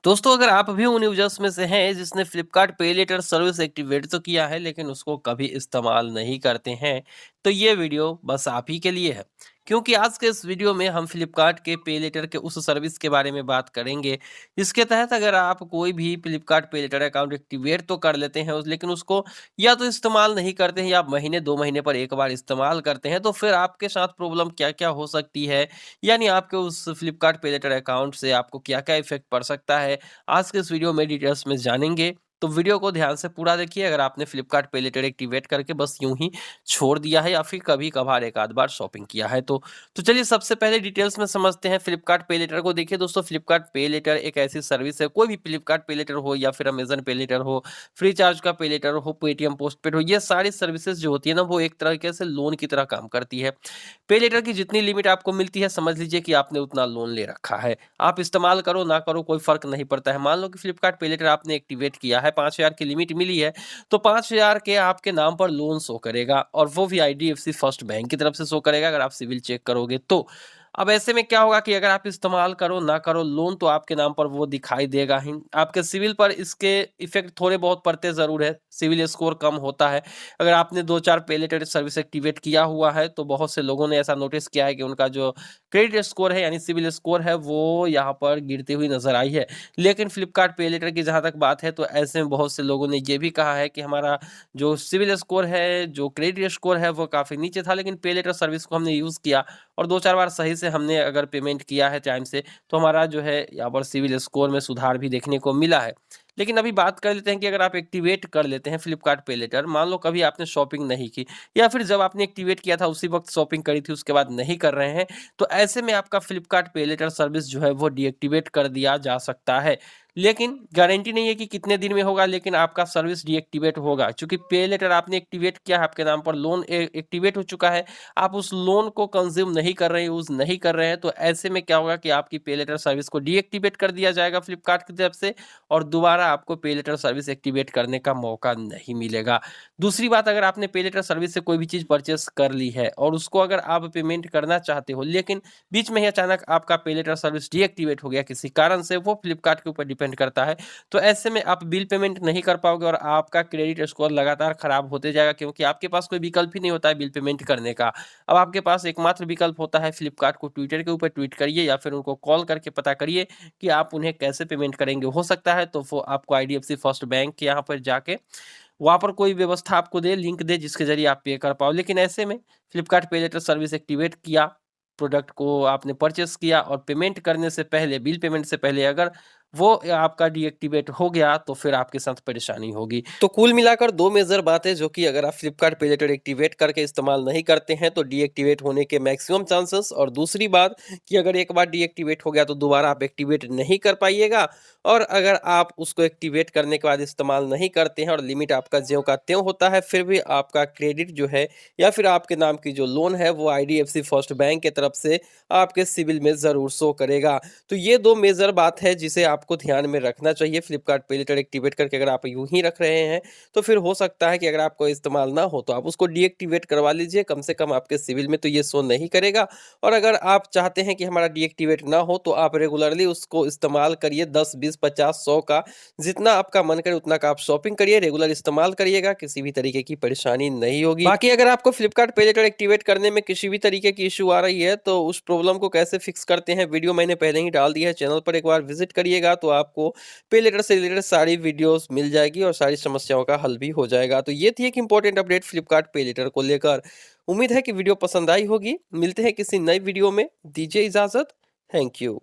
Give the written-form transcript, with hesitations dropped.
दोस्तों, अगर आप भी उन यूजर्स में से हैं जिसने फ्लिपकार्ट पे लेटर सर्विस एक्टिवेट तो किया है लेकिन उसको कभी इस्तेमाल नहीं करते हैं, तो ये वीडियो बस आप ही के लिए है। क्योंकि आज के इस वीडियो में हम फ्लिपकार्ट के पे लेटर के उस सर्विस के बारे में बात करेंगे जिसके तहत अगर आप कोई भी फ्लिपकार्ट पे लेटर अकाउंट एक्टिवेट तो कर लेते हैं लेकिन उसको या तो इस्तेमाल नहीं करते हैं या महीने 2 महीने पर एक बार इस्तेमाल करते हैं, तो फिर आपके साथ प्रॉब्लम क्या क्या हो सकती है, यानी आपके उस फ्लिपकार्ट पे लेटर अकाउंट से आपको क्या क्या इफेक्ट पड़ सकता है, आज के इस वीडियो में डिटेल्स में जानेंगे। तो वीडियो को ध्यान से पूरा देखिए। अगर आपने फ्लिपकार्ट पे लेटर एक्टिवेट करके बस यूं ही छोड़ दिया है या फिर कभी कभार एक आध बार शॉपिंग किया है तो चलिए सबसे पहले डिटेल्स में समझते हैं फ्लिपकार्ट पे लेटर को। देखिए दोस्तों, फ्लिपकार्ट पे लेटर एक ऐसी सर्विस है, कोई भी फ्लिपकार्ट पे लेटर हो या फिर अमेजन पे लेटर हो, फ्री चार्ज का पे लेटर हो, पेटीएम पोस्टपेड हो, ये सारी सर्विसेज जो होती है ना, वो एक तरीके से लोन की तरह काम करती है। पे लेटर की जितनी लिमिट आपको मिलती है, समझ लीजिए कि आपने उतना लोन ले रखा है। आप इस्तेमाल करो ना करो कोई फर्क नहीं पड़ता है। मान लो कि फ्लिपकार्ट पे लेटर आपने एक्टिवेट किया है, 5,000 की लिमिट मिली है, तो 5,000 के आपके नाम पर लोन शो करेगा और वो भी आईडीएफसी फर्स्ट बैंक की तरफ से शो करेगा अगर आप सिविल चेक करोगे तो। अब ऐसे में क्या होगा कि अगर आप इस्तेमाल करो ना करो, लोन तो आपके नाम पर वो दिखाई देगा ही। आपके सिविल पर इसके इफेक्ट थोड़े बहुत पड़ते जरूर है, सिविल स्कोर कम होता है। अगर आपने 2-4 पे लेटर सर्विस एक्टिवेट किया हुआ है तो बहुत से लोगों ने ऐसा नोटिस किया है कि उनका जो क्रेडिट स्कोर है यानी सिविल स्कोर है वो यहाँ पर गिरती हुई नजर आई है। लेकिन फ्लिपकार्ट पे लेटर की जहाँ तक बात है तो ऐसे में बहुत से लोगों ने ये भी कहा है कि हमारा जो सिविल स्कोर है, जो क्रेडिट स्कोर है, वो काफ़ी नीचे था, लेकिन पे लेटर सर्विस को हमने यूज़ किया और 2-4 बार सही से हमने अगर पेमेंट किया है टाइम से, तो हमारा जो है यहाँ पर सिविल स्कोर में सुधार भी देखने को मिला है। लेकिन अभी बात कर लेते हैं कि अगर आप एक्टिवेट कर लेते हैं फ्लिपकार्ट पे लेटर, मान लो कभी आपने शॉपिंग नहीं की या फिर जब आपने एक्टिवेट किया था उसी वक्त शॉपिंग करी थी, उसके बाद नहीं कर रहे हैं, तो ऐसे में आपका फ्लिपकार्ट पे लेटर सर्विस जो है वो डीएक्टिवेट कर दिया जा सकता है। लेकिन गारंटी नहीं है कि कितने दिन में होगा, लेकिन आपका सर्विस डीएक्टिवेट होगा। चूंकि पे लेटर आपने एक्टिवेट किया है, आपके नाम पर लोन एक्टिवेट हो चुका है, आप उस लोन को कंज्यूम नहीं कर रहे हैं, यूज नहीं कर रहे हैं, तो ऐसे में क्या होगा कि आपकी पे लेटर सर्विस को डीएक्टिवेट कर दिया जाएगा फ्लिपकार्ट की तरफ से और दोबारा आपको पे लेटर सर्विस एक्टिवेट करने का मौका नहीं मिलेगा। दूसरी बात, अगर आपने पे लेटर सर्विस से कोई भी चीज़ परचेस कर ली है और उसको अगर आप पेमेंट करना चाहते हो, लेकिन बीच में ही अचानक आपका पे लेटर सर्विस डीएक्टिवेट हो गया किसी कारण से, वो फ्लिपकार्ट के ऊपर डिपेंड करता है, तो ऐसे में आप बिल पेमेंट नहीं कर पाओगे और आपका क्रेडिट स्कोर लगातार खराब होते जाएगा, क्योंकि आपके पास कोई विकल्प ही नहीं होता है बिल पेमेंट करने का। अब आपके पास एकमात्र विकल्प होता है फ्लिपकार्ट को ट्विटर के ऊपर ट्वीट करिए या फिर उनको कॉल करके पता करिए कि आप उन्हें कैसे पेमेंट करेंगे। हो सकता है तो वो आपको आईडीएफसी फर्स्ट बैंक के यहाँ पर जाके वहाँ पर कोई व्यवस्था आपको दे, लिंक दे जिसके ज़रिए आप पे कर पाओ। लेकिन ऐसे में फ्लिपकार्ट पे लेटर सर्विस एक्टिवेट किया, प्रोडक्ट को आपने परचेज़ किया और पेमेंट करने से पहले, बिल पेमेंट से पहले अगर वो आपका डीएक्टिवेट हो गया तो फिर आपके साथ परेशानी होगी। तो कुल मिलाकर 2 मेजर बातें जो कि अगर आप फ्लिपकार्ट पे लेटर एक्टिवेट करके इस्तेमाल नहीं करते हैं तो डीएक्टिवेट होने के मैक्सिमम चांसेस, और दूसरी बात कि अगर एक बार डीएक्टिवेट हो गया तो दोबारा आप एक्टिवेट नहीं कर पाइएगा, और अगर आप उसको एक्टिवेट करने के बाद इस्तेमाल नहीं करते हैं और लिमिट आपका ज्यों का त्यों होता है, फिर भी आपका क्रेडिट जो है या फिर आपके नाम की जो लोन है वो आईडीएफसी फर्स्ट बैंक की तरफ से आपके सिविल में ज़रूर शो करेगा। तो ये 2 मेजर बात है जिसे आपको ध्यान में रखना चाहिए। फ्लिपकार्ट पे लेटर एक्टिवेट करके अगर आप यूँ ही रख रहे हैं, तो फिर हो सकता है कि अगर आपको इस्तेमाल ना हो तो आप उसको डीएक्टिवेट करवा लीजिए, कम से कम आपके सिविल में तो ये शो नहीं करेगा। और अगर आप चाहते हैं कि हमारा डीएक्टिवेट ना हो तो आप रेगुलरली उसको इस्तेमाल करिए, 10, 20, 50, 100 का जितना आपका मन करे उतना का आप शॉपिंग करिए, रेगुलर इस्तेमाल करिएगा, किसी भी तरीके की परेशानी नहीं होगी। बाकी अगर आपको फ्लिपकार्ट पे लेटर एक्टिवेट करने में किसी भी तरीके की इश्यू आ रही है तो उस प्रॉब्लम को कैसे फिक्स करते हैं, वीडियो मैंने पहले ही डाल दी है, चैनल पर एक बार विजिट करिएगा तो आपको पे लेटर से रिलेटेड सारी वीडियोस मिल जाएगी और सारी समस्याओं का हल भी हो जाएगा। तो ये थी एक इंपॉर्टेंट अपडेट फ्लिपकार्ट पे लेटर को लेकर। उम्मीद है कि वीडियो पसंद आई होगी। मिलते हैं किसी नई वीडियो में, दीजिए इजाजत। Thank you.